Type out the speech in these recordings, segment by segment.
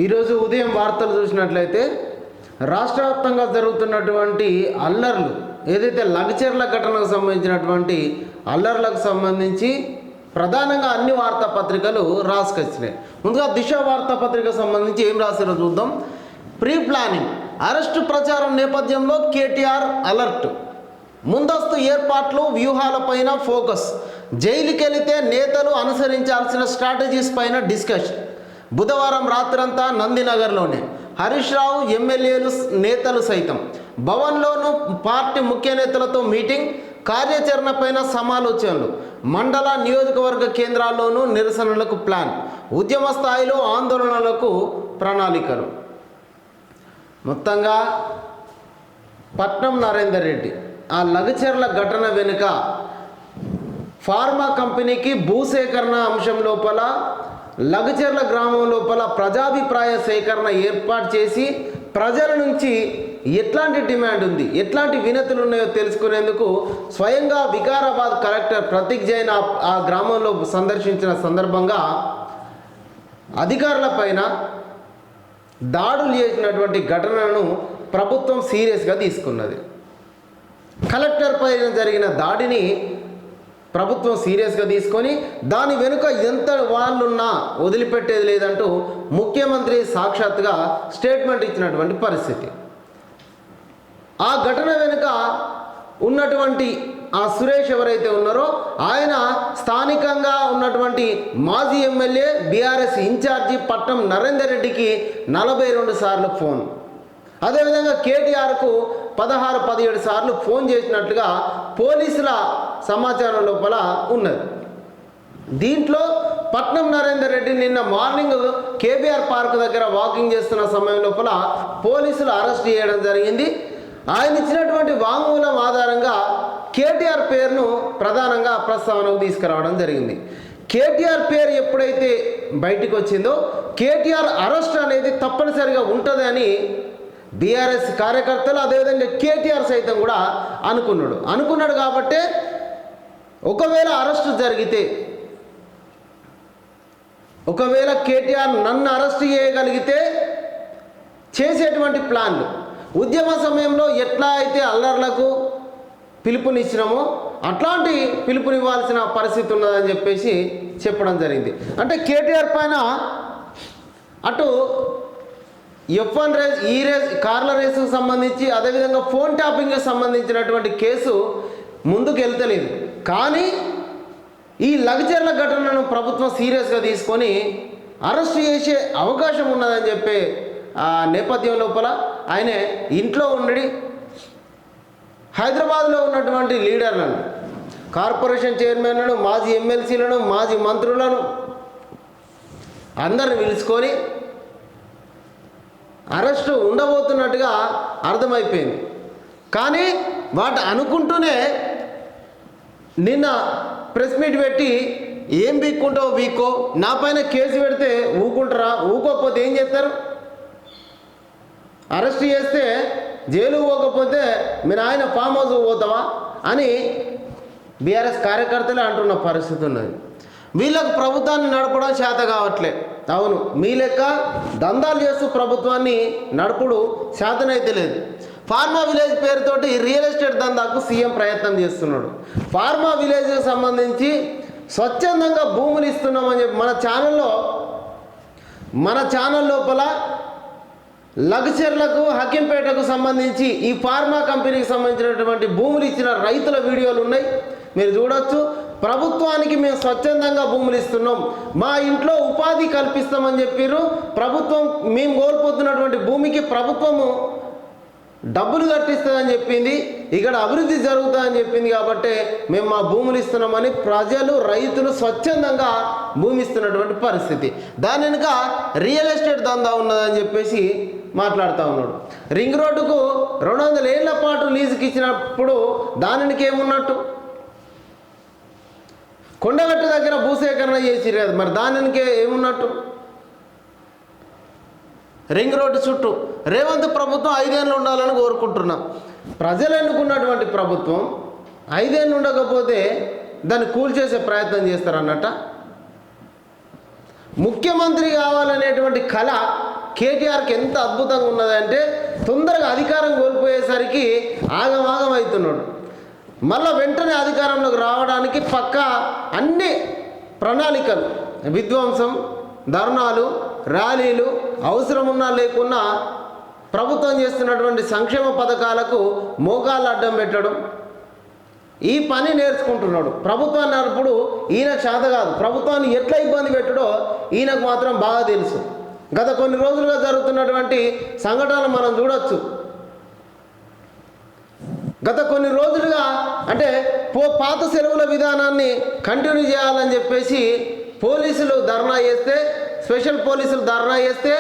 ఈరోజు ఉదయం వార్తలు చూసినట్లయితే రాష్ట్ర వ్యాప్తంగా జరుగుతున్నటువంటి అల్లర్లు ఏదైతే లగచర్ల ఘటనకు సంబంధించినటువంటి అల్లర్లకు సంబంధించి ప్రధానంగా అన్ని వార్తాపత్రికలు రాసుకొచ్చినాయి. ముందుగా దిశ వార్తాపత్రికకు సంబంధించి ఏం రాశారో చూద్దాం. ప్రీ ప్లానింగ్ అరెస్టు ప్రచారం నేపథ్యంలో కేటీఆర్ అలర్ట్, ముందస్తు ఏర్పాట్లు వ్యూహాలపైన ఫోకస్, జైలుకెళితే నేతలు అనుసరించాల్సిన స్ట్రాటజీస్ పైన డిస్కషన్. బుధవారం రాత్రంతా నందినగర్లోనే హరీష్ రావు ఎమ్మెల్యేలు నేతలు సైతం భవన్లోనూ పార్టీ ముఖ్య నేతలతో మీటింగ్, కార్యాచరణ పైన సమాలోచనలు, మండల నియోజకవర్గ కేంద్రాల్లోనూ నిరసనలకు ప్లాన్, ఉద్యమ స్థాయిలో ఆందోళనలకు ప్రణాళికలు. మొత్తంగా పట్నం నరేందర్ రెడ్డి ఆ లగచర్ల ఘటన వెనుక ఫార్మా కంపెనీకి భూసేకరణ అంశం లోపల లగచర్ల గ్రామం లోపల ప్రజాభిప్రాయ సేకరణ ఏర్పాటు చేసి ప్రజల నుంచి ఎట్లాంటి డిమాండ్ ఉంది, ఎట్లాంటి వినతులు ఉన్నాయో తెలుసుకునేందుకు స్వయంగా వికారాబాద్ కలెక్టర్ ప్రతీక్ జైన్ ఆ గ్రామంలో సందర్శించిన సందర్భంగా అధికారుల పైన దాడులు చేసినటువంటి ఘటనను ప్రభుత్వం సీరియస్గా తీసుకున్నది. కలెక్టర్ పైన జరిగిన దాడిని ప్రభుత్వం సీరియస్గా తీసుకొని దాని వెనుక ఎంత వాళ్ళున్నా వదిలిపెట్టేది లేదంటూ ముఖ్యమంత్రి సాక్షాత్తుగా స్టేట్మెంట్ ఇచ్చినటువంటి పరిస్థితి. ఆ ఘటన వెనుక ఉన్నటువంటి ఆ సురేష్ ఎవరైతే ఉన్నారో ఆయన స్థానికంగా ఉన్నటువంటి మాజీ MLA BRS incharge Patnam Narender రెడ్డికి 42 సార్లు ఫోన్, అదేవిధంగా కేటీఆర్కు 16-17 సార్లు ఫోన్ చేసినట్లుగా పోలీసుల సమాచారం లోపల ఉన్నది. దీంట్లో పట్నం నరేందర్ రెడ్డి నిన్న మార్నింగ్ కేబీఆర్ పార్క్ దగ్గర వాకింగ్ చేస్తున్న సమయం లోపల పోలీసులు అరెస్ట్ చేయడం జరిగింది. ఆయన ఇచ్చినటువంటి వాంగ్మూలం ఆధారంగా కేటీఆర్ పేరును ప్రధానంగా ప్రస్తావనకు తీసుకురావడం జరిగింది. కేటీఆర్ పేరు ఎప్పుడైతే బయటికి వచ్చిందో కేటీఆర్ అరెస్ట్ అనేది తప్పనిసరిగా ఉంటుంది అని బీఆర్ఎస్ కార్యకర్తలు అదేవిధంగా కేటీఆర్ సైతం కూడా అనుకున్నాడు కాబట్టి ఒకవేళ అరెస్టు జరిగితే, ఒకవేళ కేటీఆర్ నన్ను అరెస్ట్ చేయగలిగితే చేసేటువంటి ప్లాన్లు ఉద్యమ సమయంలో ఎట్లా అయితే అల్లర్లకు పిలుపునిచ్చినామో అట్లాంటి పిలుపునివ్వాల్సిన పరిస్థితి ఉన్నదని చెప్పేసి చెప్పడం జరిగింది. అంటే కేటీఆర్ పైన అటు F1 రేస్, ఈ రేస్, కార్ల రేసుకు సంబంధించి అదేవిధంగా ఫోన్ ట్యాపింగ్కి సంబంధించినటువంటి కేసు ముందుకు వెళ్తలేదు. కానీ ఈ లగచర్ల ఘటనను ప్రభుత్వం సీరియస్గా తీసుకొని అరెస్ట్ చేసే అవకాశం ఉన్నదని చెప్పే ఆ నేపథ్యం లోపల ఆయన ఇంట్లో ఉండి హైదరాబాద్లో ఉన్నటువంటి లీడర్లను, కార్పొరేషన్ చైర్మన్లను, మాజీ ఎమ్మెల్సీలను, మాజీ మంత్రులను అందరిని పిలుచుకొని అరెస్టు ఉండబోతున్నట్టుగా అర్థమైపోయింది. కానీ వాటి అనుకుంటూనే నిన్న ప్రెస్ మీట్ పెట్టి ఏం బీక్కుంటావు బీక్కో, నా పైన కేసు పెడితే ఊకుంటారా, ఊకోకపోతే ఏం చేస్తారు, అరెస్ట్ చేస్తే జైలు పోకపోతే మీరు ఆయన ఫామ్ హౌస్ పోతావా అని బీఆర్ఎస్ కార్యకర్తలే అంటున్న పరిస్థితి ఉన్నది. వీళ్ళకు ప్రభుత్వాన్ని నడపడం చేత కావట్లే. అవును, మీ లెక్క దందాలు చేస్తూ ప్రభుత్వాన్ని నడుపుడు చేతనైతే లేదు. ఫార్మా విలేజ్ పేరుతోటి రియల్ ఎస్టేట్ దందాకు సీఎం ప్రయత్నం చేస్తున్నాడు. ఫార్మా విలేజ్కి సంబంధించి స్వచ్ఛందంగా భూములు ఇస్తున్నామని చెప్పి మన ఛానల్ లోపల లగచర్లకు, హకీంపేటకు సంబంధించి ఈ ఫార్మా కంపెనీకి సంబంధించినటువంటి భూములు ఇచ్చిన రైతుల వీడియోలు ఉన్నాయి, మీరు చూడొచ్చు. ప్రభుత్వానికి మేము స్వచ్ఛందంగా భూములు ఇస్తున్నాం, మా ఇంట్లో ఉపాధి కల్పిస్తామని చెప్పారు. ప్రభుత్వం మేము కోల్పోతున్నటువంటి భూమికి ప్రభుత్వము డబ్బులు కట్టిస్తుందని చెప్పింది, ఇక్కడ అభివృద్ధి జరుగుతుందని చెప్పింది. కాబట్టి మేము మా భూములు ఇస్తున్నామని ప్రజలు, రైతులు స్వచ్ఛందంగా భూమి ఇస్తున్నటువంటి పరిస్థితి. దాని వెనుక రియల్ ఎస్టేట్ దందా ఉన్నదని చెప్పేసి మాట్లాడుతూ ఉన్నాడు. రింగ్ రోడ్డుకు 200 ఏళ్ల పాటు లీజుకి ఇచ్చినప్పుడు దానికి ఏమున్నట్టు, కొండగట్టు దగ్గర భూసేకరణ చేసిరు కదా, మరి దానికే ఏమున్నట్టు, రింగ్ రోడ్డు చుట్టూ రేవంత్ ప్రభుత్వం 5 ఏళ్ళు ఉండాలని కోరుకుంటున్నాం. ప్రజలు ఎన్నుకున్నటువంటి ప్రభుత్వం 5 ఏళ్ళు ఉండకపోతే దాన్ని కూల్చేసే ప్రయత్నం చేస్తారన్నట్ట. ముఖ్యమంత్రి కావాలనేటువంటి కళ కేటీఆర్కి ఎంత అద్భుతంగా ఉన్నదంటే తొందరగా అధికారం కోల్పోయేసరికి ఆగమాగం అవుతున్నాడు. మళ్ళీ వెంటనే అధికారంలోకి రావడానికి పక్కా అన్ని ప్రణాళికలు, విధ్వంసం, ధర్నాలు, ర్యాలీలు, అవసరం ఉన్నా లేకున్నా ప్రభుత్వం చేస్తున్నటువంటి సంక్షేమ పథకాలకు మోకాళ్ళు అడ్డం పెట్టడం, ఈ పని నేర్చుకుంటున్నాడు. ప్రభుత్వాన్ని అప్పుడు ఈయనకు చేత కాదు, ప్రభుత్వాన్ని ఎట్లా ఇబ్బంది పెట్టడో ఈయనకు మాత్రం బాగా తెలుసు. గత కొన్ని రోజులుగా జరుగుతున్నటువంటి సంఘటనలు మనం చూడొచ్చు. గత కొన్ని రోజులుగా అంటే పాత సెలవుల విధానాన్ని కంటిన్యూ చేయాలని చెప్పేసి పోలీసులు ధర్నా చేస్తే, స్పెషల్ పోలీసులు ధర్నా చేస్తే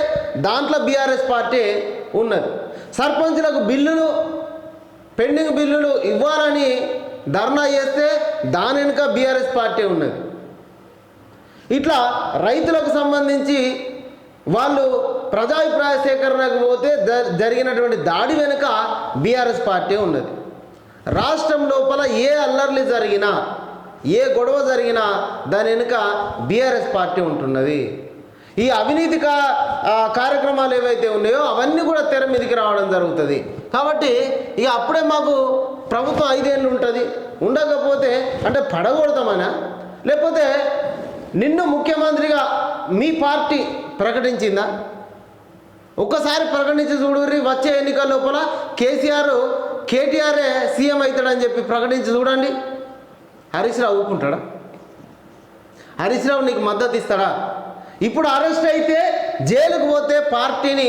దాంట్లో బీఆర్ఎస్ పార్టీ ఉన్నది. సర్పంచులకు బిల్లులు, పెండింగ్ బిల్లులు ఇవ్వాలని ధర్నా చేస్తే దాని వెనుక బీఆర్ఎస్ పార్టీ ఉన్నది. ఇట్లా రైతులకు సంబంధించి వాళ్ళు ప్రజాభిప్రాయ సేకరణకు పోతే జరిగినటువంటి దాడి వెనుక బీఆర్ఎస్ పార్టీ ఉన్నది. రాష్ట్రం లోపల ఏ అల్లర్లు జరిగినా, ఏ గొడవ జరిగినా దాని వెనుక బీఆర్ఎస్ పార్టీ ఉంటున్నది. ఈ అవినీతి కార్యక్రమాలు ఏవైతే ఉన్నాయో అవన్నీ కూడా తెర మీదకి రావడం జరుగుతుంది. కాబట్టి ఇక అప్పుడే మాకు ప్రభుత్వం 5 ఏళ్ళు ఉంటుంది, ఉండకపోతే అంటే పడగొడతామనా, లేకపోతే నిన్ను ముఖ్యమంత్రిగా మీ పార్టీ ప్రకటించిందా? ఒక్కసారి ప్రకటించి చూడుర్రి, వచ్చే ఎన్నికల లోపల కేటీఆర్ఏ సీఎం అవుతాడని చెప్పి ప్రకటించి చూడండి. హరీష్ రావు ఊపుకుంటాడా? హరీష్ రావు నీకు మద్దతు ఇస్తాడా? ఇప్పుడు అరెస్ట్ అయితే జైలుకు పోతే పార్టీని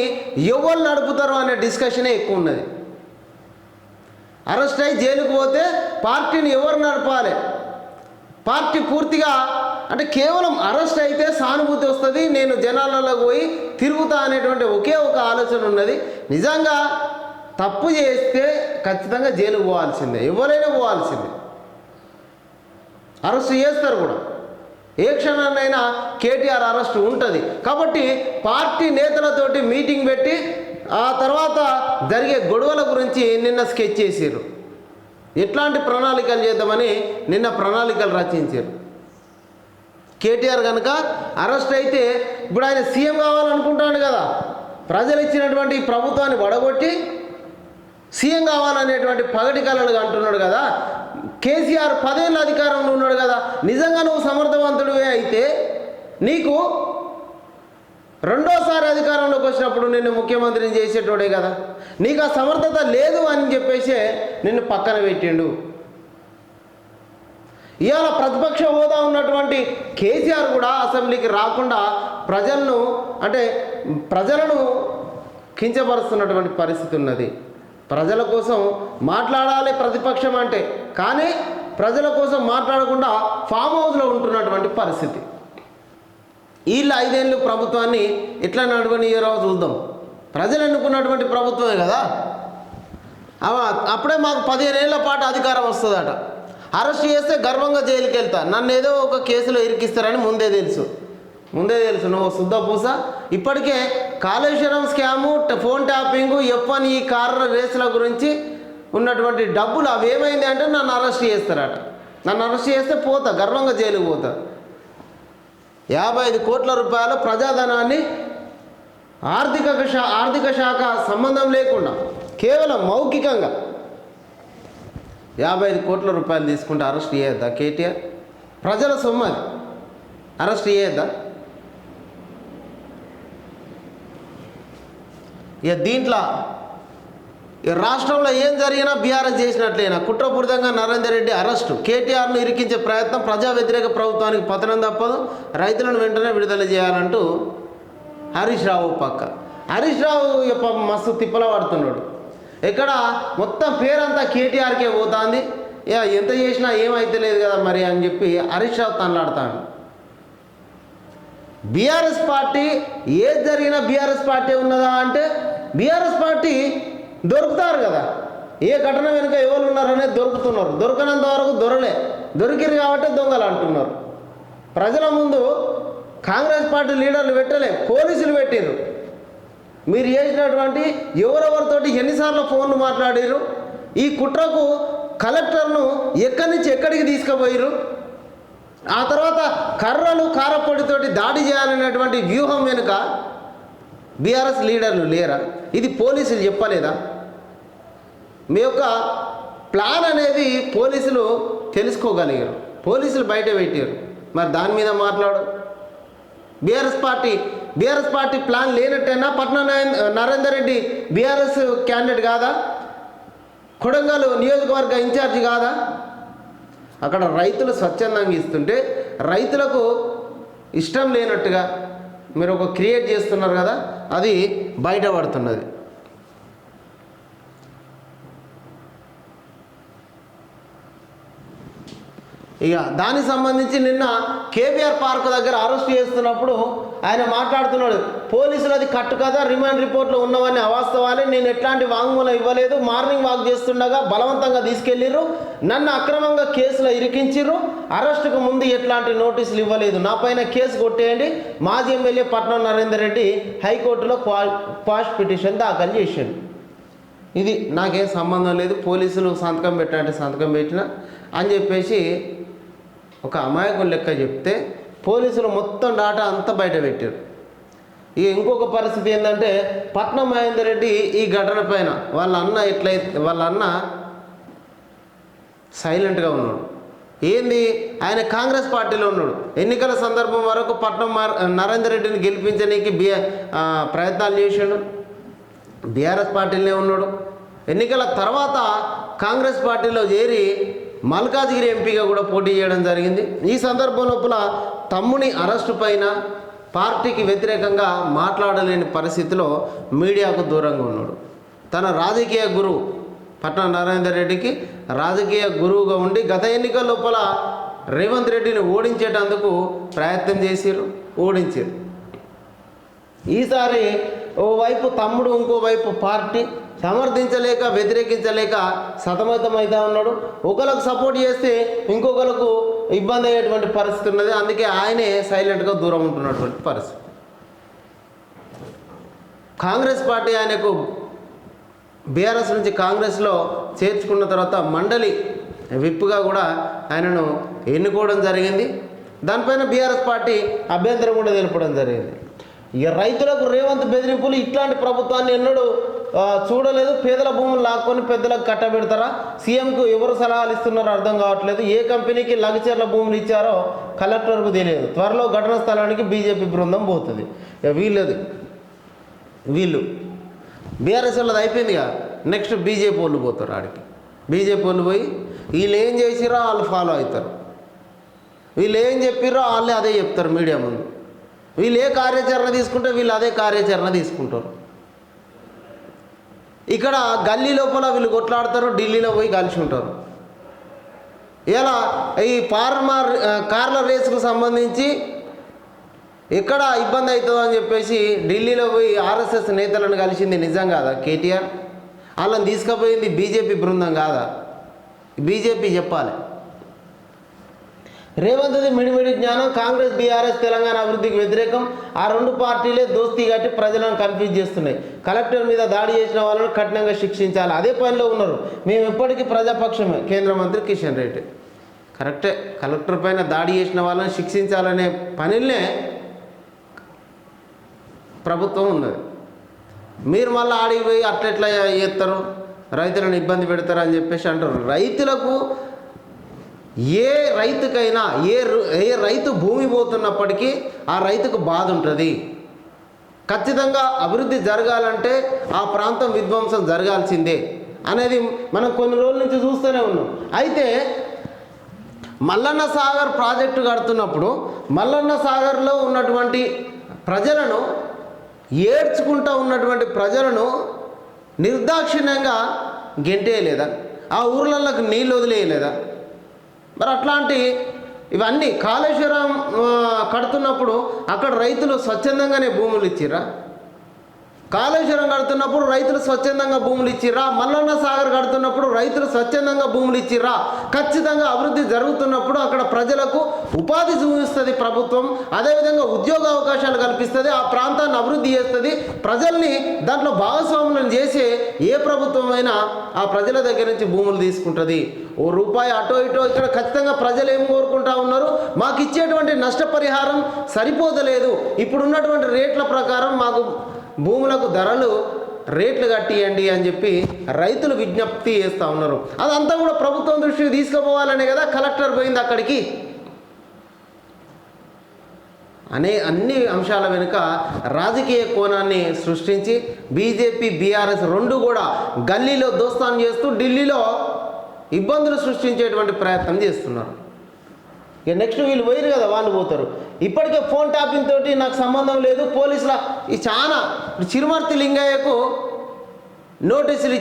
ఎవరు నడుపుతారో అనే డిస్కషనే ఎక్కువ ఉన్నది. అరెస్ట్ అయి జైలుకు పోతే పార్టీని ఎవరు నడపాలి, పార్టీ పూర్తిగా అంటే కేవలం అరెస్ట్ అయితే సానుభూతి వస్తుంది, నేను జనాలలో పోయి తిరుగుతా అనేటువంటి ఒకే ఒక ఆలోచన ఉన్నది. నిజంగా తప్పు చేస్తే ఖచ్చితంగా జైలుకు పోవాల్సిందే, ఎవరైనా పోవాల్సిందే, అరెస్ట్ చేస్తారు కూడా. ఏ క్షణాన్నైనా కేటీఆర్ అరెస్ట్ ఉంటుంది. కాబట్టి పార్టీ నేతలతోటి మీటింగ్ పెట్టి ఆ తర్వాత జరిగే గొడవల గురించి నిన్న స్కెచ్ చేసారు. ఎట్లాంటి ప్రణాళికలు చేద్దామని నిన్న ప్రణాళికలు రచించారు. కేటీఆర్ కనుక అరెస్ట్ అయితే ఇప్పుడు ఆయన సీఎం కావాలనుకుంటాడు కదా, ప్రజలు ఇచ్చినటువంటి ప్రభుత్వాన్ని వడగొట్టి సీఎం కావాలనేటువంటి పగటి కళలు అంటున్నాడు కదా. కేసీఆర్ 10 ఏళ్ళ అధికారంలో ఉన్నాడు కదా, నిజంగా నువ్వు సమర్థవంతుడివే అయితే నీకు రెండోసారి అధికారంలోకి వచ్చినప్పుడు నిన్ను ముఖ్యమంత్రిని చేసేటోడే కదా. నీకు ఆ సమర్థత లేదు అని చెప్పేసి నిన్ను పక్కన పెట్టిండు. ఇవాళ ప్రతిపక్ష హోదా ఉన్నటువంటి కేసీఆర్ కూడా అసెంబ్లీకి రాకుండా ప్రజలను కించపరుస్తున్నటువంటి పరిస్థితి ఉన్నది. ప్రజల కోసం మాట్లాడాలి ప్రతిపక్షం అంటే, కానీ ప్రజల కోసం మాట్లాడకుండా ఫామ్ హౌస్లో ఉంటున్నటువంటి పరిస్థితి. వీళ్ళు 5 ఏళ్ళు ప్రభుత్వాన్ని ఎట్లా నడవనియరో చూద్దాం. ప్రజలు ఎన్నుకున్నటువంటి ప్రభుత్వమే కదా. అప్పుడే మాకు 15 ఏళ్ల పాటు అధికారం వస్తుందట. అరెస్ట్ చేస్తే గర్వంగా జైలుకి వెళ్తా, నన్ను ఏదో ఒక కేసులో ఇరికిస్తారని ముందే తెలుసు. నువ్వు శుద్ధ పూస. ఇప్పటికే Kaleshwaram scam, phone tapping, F1 ఈ కార్ల రేసుల గురించి ఉన్నటువంటి డబ్బులు అవి ఏమైంది అంటే నన్ను అరెస్ట్ చేస్తారట. నన్ను అరెస్ట్ చేస్తే పోతా, గర్వంగా జైలుకు పోతా. 55 కోట్ల రూపాయల ప్రజాధనాన్ని ఆర్థిక శాఖ సంబంధం లేకుండా కేవలం మౌఖికంగా 55 కోట్ల రూపాయలు తీసుకుంటే అరెస్ట్ చేయొద్దా కేటీఆర్? ప్రజల సొమ్ము అది, అరెస్ట్ చేయొద్దా? ఇక దీంట్లో రాష్ట్రంలో ఏం జరిగినా బీఆర్ఎస్ చేసినట్లేనా? కుట్రపూరితంగా నరేందర్ రెడ్డి అరెస్టు, కేటీఆర్ను ఇరికించే ప్రయత్నం, ప్రజా వ్యతిరేక ప్రభుత్వానికి పతనం తప్పదు, రైతులను వెంటనే విడుదల చేయాలంటూ హరీష్ రావు పక్క. హరీష్ రావు మస్తు తిప్పల పడుతున్నాడు. ఎక్కడ మొత్తం పేరంతా కేటీఆర్కే పోతుంది. ఎంత చేసినా ఏమైతే లేదు కదా మరి అని చెప్పి హరీష్ రావు తనలాడతాడు. బీఆర్ఎస్ పార్టీ ఏది జరిగినా బీఆర్ఎస్ పార్టీ ఉన్నదా అంటే బీఆర్ఎస్ పార్టీ దొరుకుతారు కదా. ఏ ఘటన వెనుక ఎవరు ఉన్నారనేది దొరుకుతున్నారు. దొరకనంత వరకు దొరికిరు కాబట్టి దొంగలు అంటున్నారు. ప్రజల ముందు కాంగ్రెస్ పార్టీ లీడర్లు పెట్టలే, పోలీసులు పెట్టిర్రు. మీరు చేసినటువంటి ఎవరెవరితోటి ఎన్నిసార్లు ఫోన్లు మాట్లాడారు, ఈ కుట్రకు కలెక్టర్ను ఎక్కడి నుంచి ఎక్కడికి తీసుకుపోయారు, ఆ తర్వాత కర్రలు కారపొడితోటి దాడి చేయాలనేటువంటి వ్యూహం వెనుక బీఆర్ఎస్ లీడర్లు లేరా? ఇది పోలీసులు చెప్పలేదా? మీ యొక్క ప్లాన్ అనేది పోలీసులు తెలుసుకోగలిగారు, పోలీసులు బయట పెట్టారు. మరి దాని మీద మాట్లాడు. బీఆర్ఎస్ పార్టీ ప్లాన్ లేనట్టేనా? పట్నం నరేందర్ రెడ్డి బీఆర్ఎస్ క్యాండిడేట్ కాదా? కొడంగల్ నియోజకవర్గ ఇన్ఛార్జి కాదా? అక్కడ రైతులు స్వచ్ఛందంగా ఇస్తుంటే రైతులకు ఇష్టం లేనట్టుగా మీరు ఒక క్రియేట్ చేస్తున్నారు కదా, అది బయటపడుతున్నది. ఇక దానికి సంబంధించి నిన్న కేబీఆర్ పార్క్ దగ్గర అరెస్ట్ చేస్తున్నప్పుడు ఆయన మాట్లాడుతున్నాడు, పోలీసులు అది కట్టు కదా, రిమాండ్ రిపోర్ట్లో ఉన్నవన్నీ అవాస్తవాలే, నేను ఎట్లాంటి వాంగ్మూలం ఇవ్వలేదు, మార్నింగ్ వాక్ చేస్తుండగా బలవంతంగా తీసుకెళ్ళిర్రు, నన్ను అక్రమంగా కేసులో ఇరికించిర్రు, అరెస్టుకు ముందు ఎట్లాంటి నోటీసులు ఇవ్వలేదు, నా పైన కేసు కొట్టేయండి. మాజీ ఎమ్మెల్యే పట్నం నరేందర్ రెడ్డి హైకోర్టులో క్వాష్ పిటిషన్ దాఖలు చేశాడు. ఇది నాకేం సంబంధం లేదు, పోలీసులు సంతకం పెట్టాలంటే సంతకం పెట్టిన అని చెప్పేసి ఒక అమాయకుని లెక్క చెప్తే పోలీసులు మొత్తం డాటా అంతా బయట పెట్టారు. ఇక ఇంకొక పరిస్థితి ఏంటంటే పట్నం మహేందర్ రెడ్డి ఈ ఘటన పైన వాళ్ళ అన్న సైలెంట్గా ఉన్నాడు. ఏంది, ఆయన కాంగ్రెస్ పార్టీలో ఉన్నాడు. ఎన్నికల సందర్భం వరకు పట్నం నరేందర్ రెడ్డిని గెలిపించడానికి ప్రయత్నాలు చేశాడు, బీఆర్ఎస్ పార్టీలోనే ఉన్నాడు. ఎన్నికల తర్వాత కాంగ్రెస్ పార్టీలో చేరి మల్కాజ్గిరి ఎంపీగా కూడా పోటీ చేయడం జరిగింది. ఈ సందర్భం లోపల తమ్ముని అరెస్టు పైన పార్టీకి వ్యతిరేకంగా మాట్లాడలేని పరిస్థితిలో మీడియాకు దూరంగా ఉన్నాడు. తన రాజకీయ గురువు పట్నం నరేందర్ రెడ్డికి రాజకీయ గురువుగా ఉండి గత ఎన్నికల లోపల రేవంత్ రెడ్డిని ఓడించేటందుకు ప్రయత్నం చేశారు, ఓడించారు. ఈసారి ఓవైపు తమ్ముడు, ఇంకోవైపు పార్టీ సమర్థించలేక వ్యతిరేకించలేక సతమతమవుతా ఉన్నాడు. ఒకరికి సపోర్ట్ చేస్తే ఇంకొకరికి ఇబ్బంది అయ్యేటువంటి పరిస్థితి ఉన్నది. అందుకే ఆయనే సైలెంట్గా దూరం ఉంటున్నటువంటి పరిస్థితి. కాంగ్రెస్ పార్టీ ఆయనకు బీఆర్ఎస్ నుంచి కాంగ్రెస్లో చేర్చుకున్న తర్వాత మండలి విప్గా కూడా ఆయనను ఎన్నుకోవడం జరిగింది. దానిపైన బీఆర్ఎస్ పార్టీ అభ్యంతరం కూడా తెలపడం జరిగింది. ఇక రైతులకు రేవంత్ బెదిరింపులు, ఇట్లాంటి ప్రభుత్వాన్ని ఎన్నడూ చూడలేదు. పేదల భూములు లాక్కొని పెద్దలకు కట్టబెడతారా? సీఎంకు ఎవరు సలహాలు ఇస్తున్నారో అర్థం కావట్లేదు. ఏ కంపెనీకి లగచర్ల భూములు ఇచ్చారో కలెక్టర్కు తెలియదు. త్వరలో ఘటనా స్థలానికి బీజేపీ బృందం పోతుంది. వీళ్ళు బీఆర్ఎస్ వాళ్ళది అయిపోయిందిగా, నెక్స్ట్ బీజేపీ వాళ్ళు పోతారు. ఆడికి బీజేపీ వాళ్ళు పోయి వీళ్ళు ఏం చేసిరో వాళ్ళు ఫాలో అవుతారు, వీళ్ళు ఏం చెప్పిర్రో వాళ్ళే అదే చెప్తారు మీడియా ముందు. వీళ్ళు ఏ కార్యాచరణ తీసుకుంటే వీళ్ళు అదే కార్యాచరణ తీసుకుంటారు. ఇక్కడ గల్లీ లోపల వీళ్ళు కొట్లాడతారు, ఢిల్లీలో పోయి కలిసి ఉంటారు. ఇలా ఈ కార్ల రేసుకు సంబంధించి ఎక్కడ ఇబ్బంది అవుతుందో అని చెప్పేసి ఢిల్లీలో పోయి ఆర్ఎస్ఎస్ నేతలను కలిసింది నిజం కాదా కేటీఆర్? వాళ్ళని తీసుకుపోయింది బీజేపీ బృందం కాదా? బీజేపీ చెప్పాలి. రేవంత్ది మిడిమిడి జ్ఞానం, కాంగ్రెస్ బీఆర్ఎస్ తెలంగాణ అభివృద్ధికి వ్యతిరేకం. ఆ రెండు పార్టీలే దోస్తీ కట్టి ప్రజలను కన్ఫ్యూజ్ చేస్తున్నాయి. కలెక్టర్ మీద దాడి చేసిన వాళ్ళను కఠినంగా శిక్షించాలి, అదే పనిలో ఉన్నారు. మేము ఎప్పటికీ ప్రజాపక్షమే. కేంద్ర మంత్రి కిషన్ రెడ్డి కరెక్టే, కలెక్టర్ పైన దాడి చేసిన వాళ్ళని శిక్షించాలనే పనినే ప్రభుత్వం ఉన్నది. మీరు మళ్ళీ ఆడికి పోయి అట్లెట్లా చేస్తారు, రైతులను ఇబ్బంది పెడతారు అని చెప్పేసి అంటారు. రైతులకు ఏ రైతుకైనా ఏ రైతు భూమి పోతున్నప్పటికీ ఆ రైతుకు బాధ ఉంటుంది. ఖచ్చితంగా అభివృద్ధి జరగాలంటే ఆ ప్రాంతం విధ్వంసం జరగాల్సిందే అనేది మనం కొన్ని రోజుల నుంచి చూస్తూనే ఉన్నాం. అయితే మల్లన్న సాగర్ ప్రాజెక్టు కడుతున్నప్పుడు మల్లన్న సాగర్లో ఉన్నటువంటి ప్రజలను, ఏడ్చుకుంటూ ఉన్నటువంటి ప్రజలను నిర్దాక్షిణ్యంగా గెంటేయలేదా? ఆ ఊర్లలోకి నీళ్ళు వదిలేయలేదా? మరి అట్లాంటి ఇవన్నీ కాళేశ్వరం కడుతున్నప్పుడు అక్కడ రైతులు స్వచ్ఛందంగానే భూములు ఇచ్చిర్రా? కాళేశ్వరం కడుతున్నప్పుడు రైతులు స్వచ్ఛందంగా భూములు ఇచ్చిర్రా? మల్లన్న సాగర్ కడుతున్నప్పుడు రైతులు స్వచ్ఛందంగా భూములు ఇచ్చిర్రా? ఖచ్చితంగా అభివృద్ధి జరుగుతున్నప్పుడు అక్కడ ప్రజలకు ఉపాధి చూపిస్తుంది ప్రభుత్వం, అదేవిధంగా ఉద్యోగ అవకాశాలు కల్పిస్తుంది, ఆ ప్రాంతాన్ని అభివృద్ధి చేస్తుంది, ప్రజల్ని దాంట్లో భాగస్వాములను చేసే ఏ ప్రభుత్వం అయినా ఆ ప్రజల దగ్గర నుంచి భూములు తీసుకుంటుంది. ఓ రూపాయి అటో ఇటో ఇక్కడ ఖచ్చితంగా ప్రజలు ఏం కోరుకుంటా ఉన్నారు, మాకు ఇచ్చేటువంటి నష్టపరిహారం సరిపోదలేదు, ఇప్పుడున్నటువంటి రేట్ల ప్రకారం మాకు భూములకు ధరలు రేట్లు కట్టియండి అని చెప్పి రైతులు విజ్ఞప్తి చేస్తూ ఉన్నారు. అదంతా కూడా ప్రభుత్వం దృష్టికి తీసుకుపోవాలనే కదా కలెక్టర్ పోయింది అక్కడికి. అన్ని అంశాల వెనుక రాజకీయ కోణాన్ని సృష్టించి బీజేపీ బీఆర్ఎస్ రెండు కూడా గల్లీలో దోస్తాను చేస్తూ ఢిల్లీలో ఇబ్బందులు సృష్టించేటువంటి ప్రయత్నం చేస్తున్నారు. ఇక నెక్స్ట్ వీళ్ళు పోయారు కదా, వాళ్ళు పోతారు. ఇప్పటికే ఫోన్ ట్యాపింగ్ తోటి నాకు సంబంధం లేదు పోలీసుల ఈ చాలా చిరుమర్తి లింగయ్యకు నోటీసులు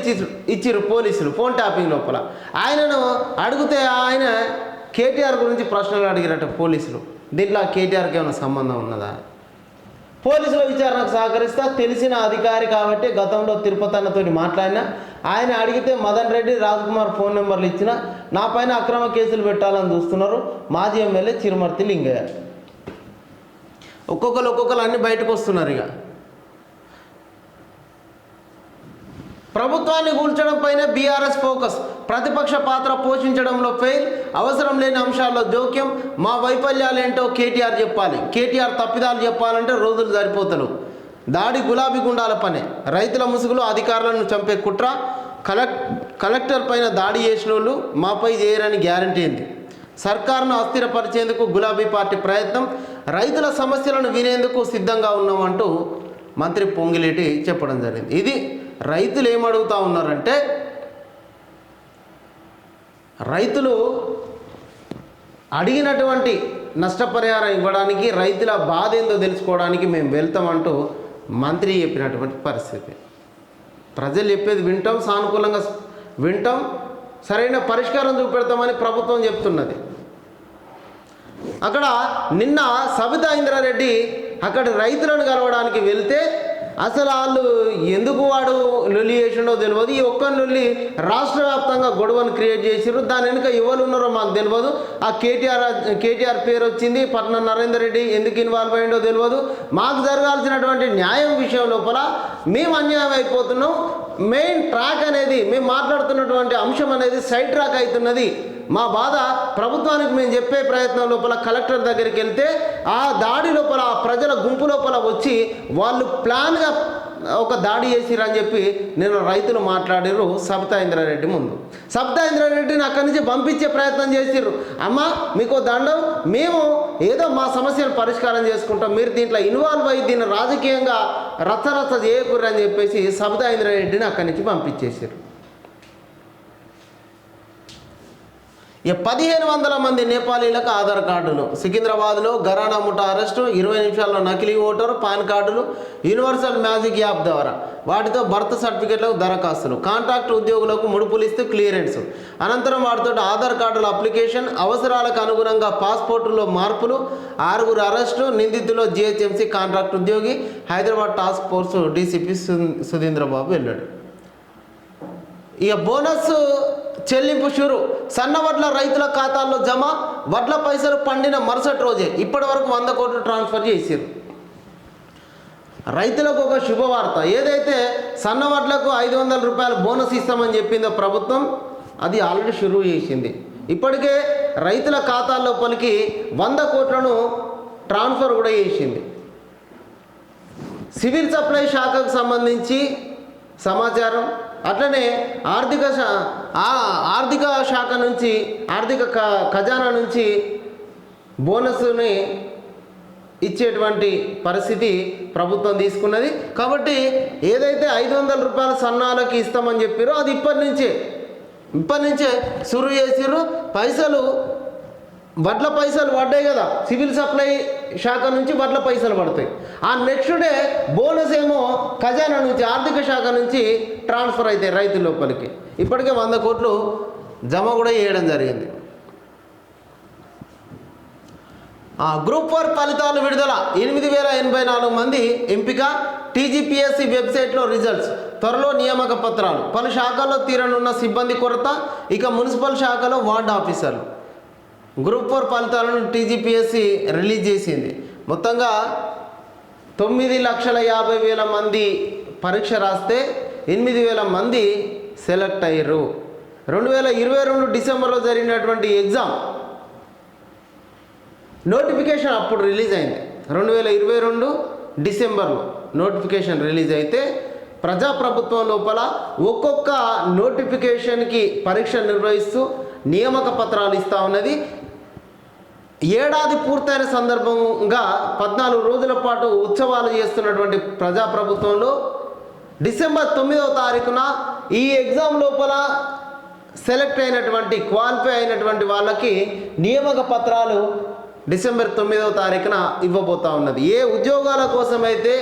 ఇచ్చిరు పోలీసులు ఫోన్ ట్యాపింగ్ లోపల. ఆయనను అడిగితే ఆయన కేటీఆర్ గురించి ప్రశ్నలు అడిగినట్టు పోలీసులు. దీంట్లో కేటీఆర్కి ఏమైనా సంబంధం ఉన్నదా? పోలీసుల విచారణకు సహకరిస్తా తెలిసిన అధికారి కాబట్టి గతంలో తిరుపతి అన్నతో మాట్లాడినా, ఆయన అడిగితే మదన్ రెడ్డి రాజ్కుమార్ ఫోన్ నెంబర్లు ఇచ్చిన నా పైన అక్రమ కేసులు పెట్టాలని చూస్తున్నారు మాజీ ఎమ్మెల్యే చిరుమర్తి లింగయ్య. ఒక్కొక్కరు అన్నీ బయటకు వస్తున్నారు. ఇక ప్రభుత్వాన్ని కూల్చడం పైన బీఆర్ఎస్ ఫోకస్, ప్రతిపక్ష పాత్ర పోషించడంలో ఫెయిల్, అవసరం లేని అంశాల్లో జోక్యం, మా వైఫల్యాలేంటో కేటీఆర్ చెప్పాలి, కేటీఆర్ తప్పిదాలు చెప్పాలంటే రోజులు సరిపోతలు, దాడి గులాబీ గుండాల పనే, రైతుల ముసుగులో అధికారులను చంపే కుట్ర, కలెక్టర్ పైన దాడి చేసిన వాళ్ళు మాపై చేయరని గ్యారంటీ ఏంది, సర్కారును అస్థిరపరిచేందుకు గులాబీ పార్టీ ప్రయత్నం, రైతుల సమస్యలను వినేందుకు సిద్ధంగా ఉన్నామంటూ మంత్రి పొంగిలేటి చెప్పడం జరిగింది. ఇది రైతులు ఏమడుగుతూ ఉన్నారంటే, రైతులు అడిగినటువంటి నష్టపరిహారం ఇవ్వడానికి, రైతుల బాధ ఏందో తెలుసుకోవడానికి మేము వెళ్తామంటూ మంత్రి చెప్పినటువంటి పరిస్థితి. ప్రజలు చెప్పేది వింటాం, సానుకూలంగా వింటాం, సరైన పరిష్కారం చూపెడతామని ప్రభుత్వం చెప్తున్నది. అక్కడ నిన్న సబితా ఇంద్రారెడ్డి అక్కడ రైతులను కలవడానికి వెళ్తే అసలు వాళ్ళు ఎందుకు వాడు లొల్లి చేసిండో తెలియదు. ఈ ఒక్క లొల్లి రాష్ట్ర వ్యాప్తంగా గొడవను క్రియేట్ చేసారు. దాని వెనుక ఎవరు ఉన్నారో మాకు తెలియదు. ఆ కేటీఆర్ పేరు వచ్చింది, పట్నం నరేందర్ రెడ్డి ఎందుకు ఇన్వాల్వ్ అయ్యిండో తెలియదు. మాకు జరగాల్సినటువంటి న్యాయం విషయం లోపల మేము అన్యాయం అయిపోతున్నాం. మెయిన్ ట్రాక్ అనేది మేము మాట్లాడుతున్నటువంటి అంశం అనేది సైడ్ ట్రాక్ అవుతున్నది. మా బాధ ప్రభుత్వానికి మేము చెప్పే ప్రయత్నం లోపల కలెక్టర్ దగ్గరికి వెళ్తే ఆ దాడి లోపల ఆ ప్రజల గుంపు లోపల వచ్చి వాళ్ళు ప్లాన్గా ఒక దాడి చేసిరని చెప్పి నేను రైతులు మాట్లాడారు సబితా ఇంద్రారెడ్డి ముందు. సబితా ఇంద్రారెడ్డిని అక్కడి నుంచి పంపించే ప్రయత్నం చేసిర్రు. అమ్మ మీకు దండం, మేము ఏదో మా సమస్యను పరిష్కారం చేసుకుంటాం, మీరు దీంట్లో ఇన్వాల్వ్ అయ్యి దీన్ని రాజకీయంగా రచ్చరచ్చ చేయకూడదు అని చెప్పేసి సబితా ఇంద్రారెడ్డిని అక్కడి నుంచి పంపించేసారు. 1500 మంది నేపాలీలకు ఆధార్ కార్డులు. సికింద్రాబాద్లో ఘరానా ముఠా అరెస్టు, 20 నిమిషాల్లో నకిలీ ఓటరు, పాన్ కార్డులు, యూనివర్సల్ మ్యాజిక్ యాప్ ద్వారా వాటితో బర్త్ సర్టిఫికేట్లకు దరఖాస్తులు, కాంట్రాక్ట్ ఉద్యోగులకు ముడుపులు ఇస్తూ క్లియరెన్స్, అనంతరం వాటితో ఆధార్ కార్డుల అప్లికేషన్, అవసరాలకు అనుగుణంగా పాస్పోర్టులో మార్పులు, 6 అరెస్టు, నిందితులో జిహెచ్ఎంసీ కాంట్రాక్ట్ ఉద్యోగి, Hyderabad task force DCP Sudhindrababu వెల్లడి. ఇక బోనస్ చెల్లింపు షురు, సన్న వడ్ల రైతుల ఖాతాల్లో జమ, వడ్ల పైసలు పండిన మరుసటి రోజే ఇప్పటి వరకు 100 కోట్లు ట్రాన్స్ఫర్ చేశారు. రైతులకు ఒక శుభవార్త, ఏదైతే సన్న వడ్లకు 500 రూపాయలు బోనస్ ఇస్తామని చెప్పిందో ప్రభుత్వం, అది ఆల్రెడీ షురూ చేసింది. ఇప్పటికే రైతుల ఖాతాల్లోపలికి 100 కోట్లను ట్రాన్స్ఫర్ కూడా చేసింది. సివిల్ సప్లై శాఖకు సంబంధించి సమాచారం, అట్లనే ఆర్థిక శాఖ నుంచి ఆర్థిక ఖజానా నుంచి బోనస్ని ఇచ్చేటువంటి పరిస్థితి ప్రభుత్వం తీసుకున్నది. కాబట్టి ఏదైతే 500 రూపాయల సన్నాలకి ఇస్తామని చెప్పారో అది ఇప్పటి నుంచే షురూ చేసిర్రు. వడ్ల పైసలు పడ్డాయి కదా, సివిల్ సప్లై శాఖ నుంచి వడ్ల పైసలు పడతాయి. ఆ నెక్స్ట్ డే బోనస్ ఏమో ఖజానా నుంచి ఆర్థిక శాఖ నుంచి ట్రాన్స్ఫర్ అవుతాయి రైతుల లోపలికి. ఇప్పటికే 100 కోట్లు జమ కూడా చేయడం జరిగింది. గ్రూప్ 4 ఫలితాలు విడుదల, 8084 మంది ఎంపిక, టీజీపీఎస్సీ వెబ్సైట్లో రిజల్ట్స్, త్వరలో నియామక పత్రాలు, పలు శాఖల్లో తీరనున్న సిబ్బంది కొరత, ఇక మున్సిపల్ శాఖలో వార్డ్ ఆఫీసర్లు. గ్రూప్ 4 ఫలితాలను టీజీపీఎస్సీ రిలీజ్ చేసింది. మొత్తంగా 9,50,000 మంది పరీక్ష రాస్తే 8,000 మంది సెలెక్ట్ అయ్యారు. 2022 డిసెంబర్లో జరిగినటువంటి ఎగ్జామ్ నోటిఫికేషన్ అప్పుడు రిలీజ్ అయింది. 2022 డిసెంబర్లో నోటిఫికేషన్ రిలీజ్ అయితే ప్రజాప్రభుత్వం లోపల ఒక్కొక్క నోటిఫికేషన్కి పరీక్ష నిర్వహిస్తూ నియామక పత్రాలు ఇస్తూ ఉన్నది. ఏడాది పూర్తయిన సందర్భంగా 14 రోజుల పాటు ఉత్సవాలు చేస్తున్నటువంటి ప్రజాప్రభుత్వంలో డిసెంబర్ 9వ తారీఖున ఈ ఎగ్జామ్ లోపల సెలెక్ట్ అయినటువంటి క్వాలిఫై అయినటువంటి వాళ్ళకి నియామక పత్రాలు డిసెంబర్ 9వ తారీఖున ఇవ్వబోతూ ఉన్నది. ఏ ఉద్యోగాల కోసమైతే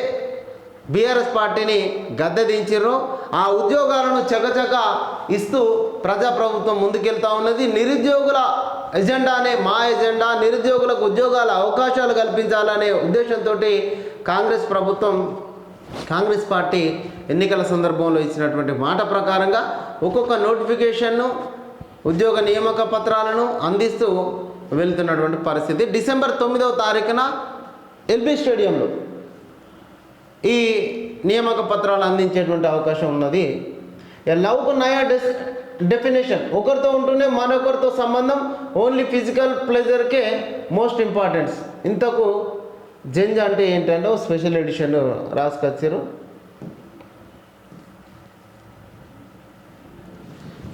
బీఆర్ఎస్ పార్టీని గద్దెదించారో ఆ ఉద్యోగాలను చకచక ఇస్తూ ప్రజాప్రభుత్వం ముందుకెళ్తా ఉన్నది. నిరుద్యోగుల ఎజెండానే మా ఎజెండా, నిరుద్యోగులకు ఉద్యోగాల అవకాశాలు కల్పించాలనే ఉద్దేశంతో కాంగ్రెస్ పార్టీ ఎన్నికల సందర్భంలో ఇచ్చినటువంటి మాట ప్రకారంగా ఒక్కొక్క నోటిఫికేషన్ను ఉద్యోగ నియామక పత్రాలను అందిస్తూ వెళ్తున్నటువంటి పరిస్థితి. డిసెంబర్ 9వ తారీఖున ఎల్బీ స్టేడియంలో ఈ నియామక పత్రాలు అందించేటువంటి అవకాశం ఉన్నది. లవ్కు నయా డెఫినేషన్, ఒకరితో ఉంటూనే మరొకరితో సంబంధం ఓన్లీ ఫిజికల్ ప్లెజర్కే మోస్ట్ ఇంపార్టెన్స్. ఇంతకు జెంజ్ అంటే ఏంటంటే స్పెషల్ ఎడిషన్ రాసుకొచ్చారు.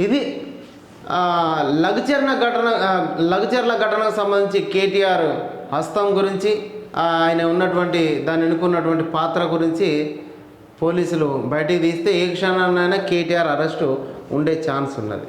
ఇది లగచర్ల ఘటనకు సంబంధించి కేటీఆర్ హస్తం గురించి, ఆయన ఉన్నటువంటి దాన్ని ఎన్నుకున్నటువంటి పాత్ర గురించి పోలీసులు బయటికి తీస్తే ఏ క్షణాన్నైనా కేటీఆర్ అరెస్టు ఉండే ఛాన్స్ ఉన్నది.